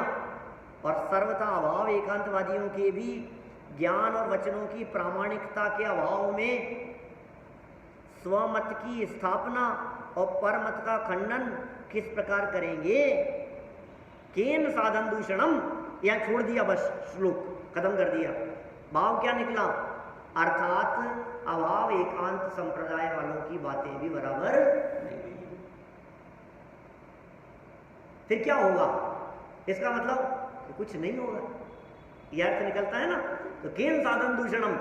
और सर्वथा अभाव एकांतवादियों के भी ज्ञान और वचनों की प्रामाणिकता के अभाव में स्वमत की स्थापना और परमत का खंडन किस प्रकार करेंगे? केन साधन दूषणम, यहां छोड़ दिया, बस श्लोक खत्म कर दिया। भाव क्या निकला? अर्थात अभाव एकांत संप्रदाय वालों की बातें भी बराबर नहीं। फिर क्या होगा? इसका मतलब कुछ नहीं होगा, यह अर्थ निकलता है ना। तो केन साधन दूषणम,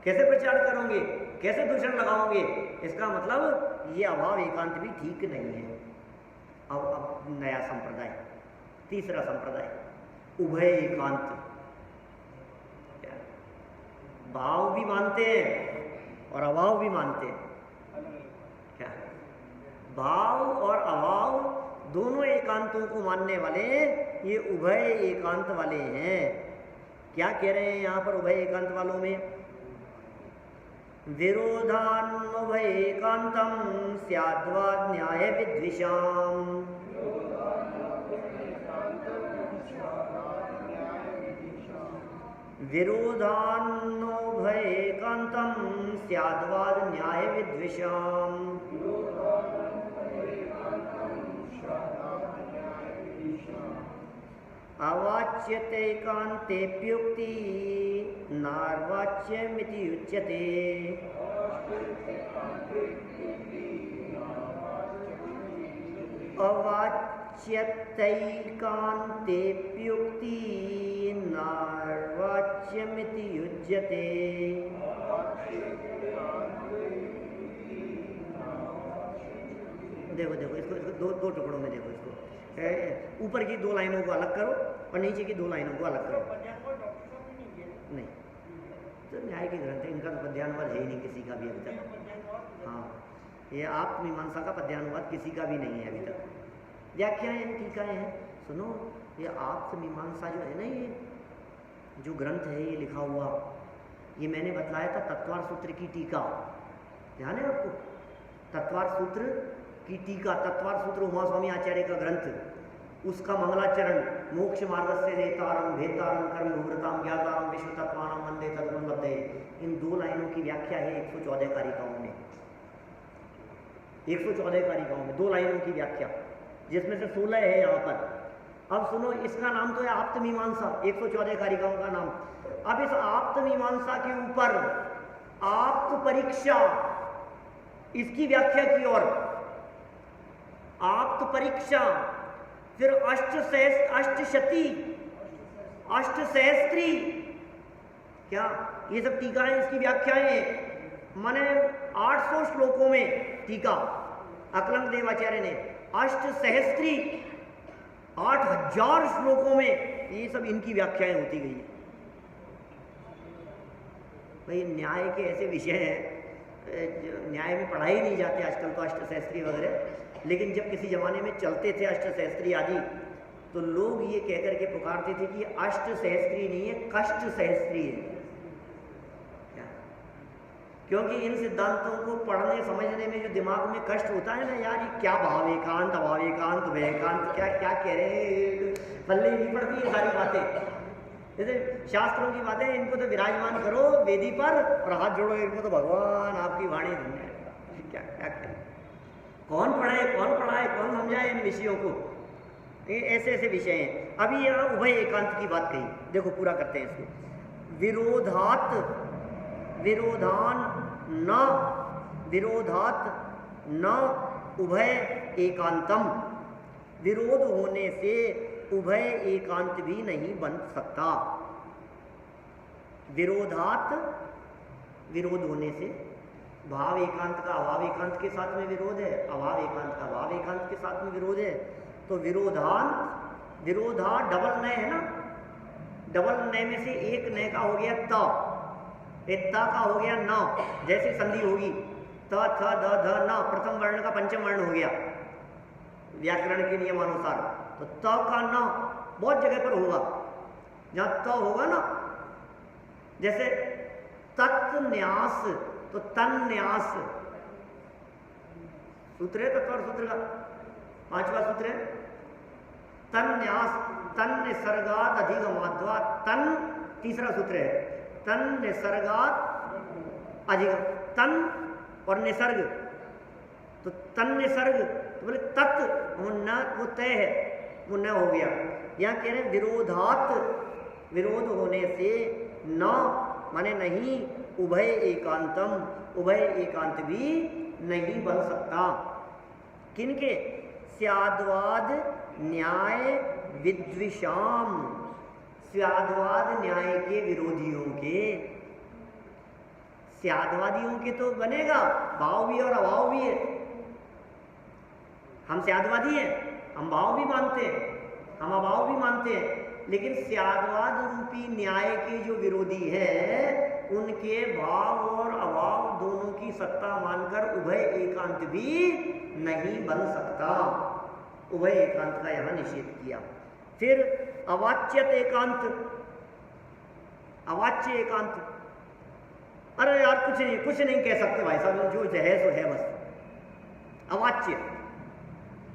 कैसे प्रचार करोगे, कैसे दूषण लगाओगे? इसका मतलब ये अभाव एकांत भी ठीक नहीं है। अब नया संप्रदाय, तीसरा संप्रदाय, उभय एकांत। भाव भी मानते हैं और अभाव भी मानते हैं। क्या भाव और अभाव दोनों एकांतों को मानने वाले ये उभय एकांत वाले हैं। क्या कह रहे हैं यहाँ पर उभय एकांत वालों में? विरोधानुभय एकांतम स्याद्वा न्याय विद्विषाम। विरोधानुभय एकांतम स्याद्वाद न्याय विद्विषाम। अवाच्यतेकान्तेऽप्युक्ति नार्वाच्यमिति उच्यते। अवाच्यतैकान्तेऽप्युक्ति नार्वाच्यमिति युज्यते। देखो देखो इसको दो टुकड़ों में देखो इसको। ऊपर की दो लाइनों को अलग करो और नीचे की दो लाइनों को अलग करो। नहीं तो न्याय के ग्रंथ है, इनका तो पद्यानुवाद है ही नहीं किसी का भी अभी तक। हाँ, ये आप मीमांसा का पद्यानुवाद किसी का भी नहीं है अभी तक। व्याख्याएं हैं, टीकाएं हैं। सुनो, ये आप मीमांसा जो है ना, ये जो ग्रंथ है ये लिखा हुआ, ये मैंने बतलाया था तत्वार सूत्र की टीका, ध्यान है आपको? तत्वार सूत्र की टीका, तत्वार सूत्र उमा स्वामी आचार्य का ग्रंथ, उसका मंगलाचरण, मोक्ष मार्ग से नेतारम भेतारम कर्म मुहूर्ताम ज्ञातारम विश्व तत्वानाम वंदे तद्गुण लब्धे। इन दो लाइनों की व्याख्या है 114 कारिकाओं में। 114 कारिकाओं में 2 लाइनों की व्याख्या, जिसमें से 16 है यहाँ पर। अब सुनो, इसका नाम तो है आप्त मीमांसा, 114 कारिकाओं का नाम। अब इस आप्त मीमांसा के ऊपर आप्त परीक्षा, इसकी व्याख्या की ओर आप्त परीक्षा, फिर अष्टशती, अष्टसहस्त्री, क्या ये सब टीकाएं, इसकी व्याख्याएं, माने 800 श्लोकों में टीका अकलंक देवाचार्य ने, अष्टसहस्त्री 8000 श्लोकों में, ये सब इनकी व्याख्याएं होती गई है। भाई न्याय के ऐसे विषय हैं, न्याय में पढ़ाई नहीं जाते आजकल तो अष्टसहस्त्री वगैरह, लेकिन जब किसी ज़माने में चलते थे अष्टसहस्त्री आदि, तो लोग ये कहकर के पुकारते थे कि अष्टसहस्त्री नहीं है, कष्ट सहस्त्री है। क्योंकि इन सिद्धांतों को पढ़ने समझने में जो दिमाग में कष्ट होता है ना, यार ये क्या भाव एकांत, अभाव एकांत, भयकांत, क्या क्या कह रहे हैं, पल्ले नहीं पड़ती ये सारी बातें। जैसे शास्त्रों की बातें, इनको तो विराजमान करो वेदी पर और हाथ जोड़ो, इनको तो भगवान आपकी वाणी धन्य। क्या क्या करें, कौन पढ़े, कौन पढ़ाए, कौन समझाए इन विषयों को? ये ऐसे ऐसे विषय हैं। अभी यहाँ उभय एकांत की बात कही, देखो पूरा करते हैं इसको। विरोधात, विरोधान न, विरोधात न उभय एकांतम, विरोध होने से उभय एकांत भी नहीं बन सकता। विरोधात, विरोध होने से, भाव एकांत का अभाव एकांत के साथ में विरोध है, अभाव एकांत का भाव एकांत के साथ में विरोध है। तो विरोधांत, विरोधा डबल नय है ना, डबल नय में से एक नय का हो गया त, एक ता का हो गया न, जैसे संधि होगी त थ द ध न, प्रथम वर्ण का पंचम वर्ण हो गया व्याकरण के नियमानुसार। तो त का न बहुत जगह पर होगा, जहां त होगा ना, जैसे तत्न्यास, तो तन्न्यास सूत्र है, तत्वार सूत्र का 5वां सूत्र है। तन्न्यास, तन निसर्गात अधिगमाद्वा, तन तीसरा सूत्र है, तन निसर्गात अधिगम, तन और निसर्ग, तो तन निसर्ग, तो बोले तत्, वो न, वो तय है, वो न हो गया। यहाँ कह रहे हैं विरोधात, विरोध होने से, न माने नहीं, उभय एकांतम, उभय एकांत भी नहीं बन सकता। किनके? स्याद्वाद न्याय विद्विषाम, स्याद्वाद न्याय के विरोधियों के। स्याद्वादियों के तो बनेगा, भाव भी और अभाव भी है। हम स्याद्वादी हैं, हम भाव भी मानते हैं, हम अभाव भी मानते हैं, लेकिन स्याद्वाद रूपी न्याय के जो विरोधी हैं उनके भाव और अभाव दोनों की सत्ता मानकर उभय एकांत भी नहीं बन सकता। उभय एकांत का यहां निषेध किया। फिर अवाच्यत एकांत, अवाच्य एकांत, अरे यार कुछ नहीं कह सकते भाई साहब, जो है सो है बस। अवाच्य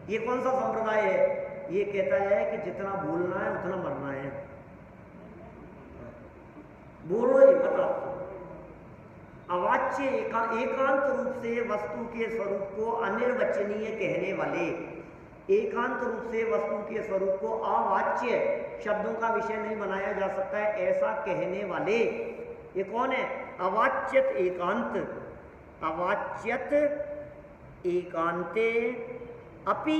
ये कौन सा संप्रदाय है? ये कहता है कि जितना बोलना है उतना मरना है, बोलो ही मतलब। अवाच्य एकांत रूप से वस्तु के स्वरूप को अनिर्वचनीय कहने वाले, एकांत रूप से वस्तु के स्वरूप को अवाच्य, शब्दों का विषय नहीं बनाया जा सकता है, ऐसा कहने वाले ये कौन है? अवाच्यत एकांत। अवाच्यत एकांते अपि,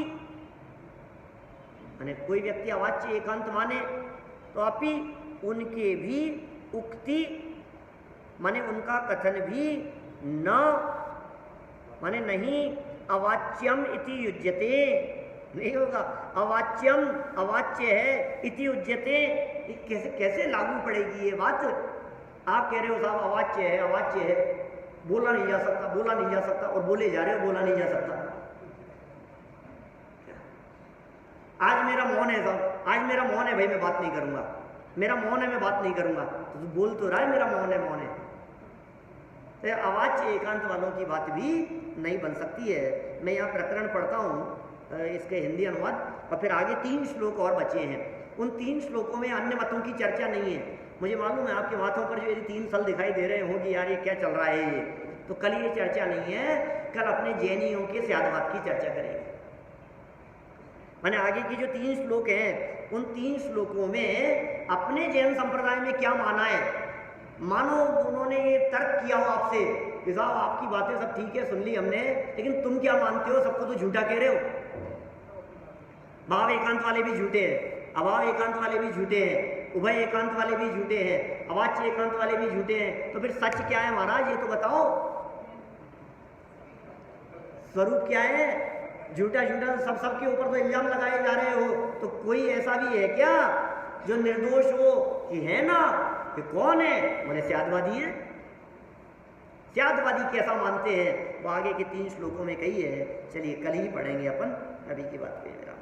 माने कोई व्यक्ति अवाच्य एकांत माने तो अपि उनके भी उक्ति माने उनका कथन भी न माने नहीं अवाच्यम इति युज्यते, नहीं होगा। अवाच्यम अवाच्य है, इति युज्यते, कैसे लागू पड़ेगी ये बात? आप कह रहे हो साहब अवाच्य है, अवाच्य है, बोला नहीं जा सकता, बोला नहीं जा सकता, और बोले जा रहे हो बोला नहीं जा सकता। आज मेरा मौन है साहब, आज मेरा मौन है भाई, मैं बात नहीं करूंगा, मेरा मौन है, मैं बात नहीं करूंगा, तो बोल तो रहा है मेरा मौन है, मौन है। तो अवाच्य एकांत वालों की बात भी नहीं बन सकती है। मैं यहाँ प्रकरण पढ़ता हूँ इसके हिंदी अनुवाद, और फिर आगे 3 श्लोक और बचे हैं। उन 3 श्लोकों में अन्य मतों की चर्चा नहीं है। मुझे मालूम है आपके माथों पर जो यदि 3 सल दिखाई दे रहे हों कि यार ये क्या चल रहा है ये, तो कल ये चर्चा नहीं है, कल अपने जैनियों के स्याद्वाद की चर्चा करेंगे। मैंने आगे की जो 3 श्लोक हैं उन 3 श्लोकों में अपने जैन संप्रदाय में क्या माना है, मानो उन्होंने ये तर्क किया हो आपसे कि साहब आपकी बातें सब ठीक है, सुन ली हमने, लेकिन तुम क्या मानते हो, सबको तो झूठा कह रहे हो। भाव एकांत वाले भी झूठे हैं, अभाव एकांत वाले भी झूठे हैं, उभय एकांत वाले भी झूठे हैं, अवाच्य एकांत वाले भी झूठे हैं, तो फिर सच क्या है महाराज, ये तो बताओ, स्वरूप क्या है? झूठा झूठा सबके ऊपर तो इल्जाम लगाए जा रहे हो, तो कोई ऐसा भी है क्या जो निर्दोष हो कि है ना? कि कौन है? बोले स्याद्वादी है। स्याद्वादी कैसा मानते हैं वो आगे के 3 श्लोकों में कही है। चलिए कल ही पढ़ेंगे अपन, अभी की बात करिए।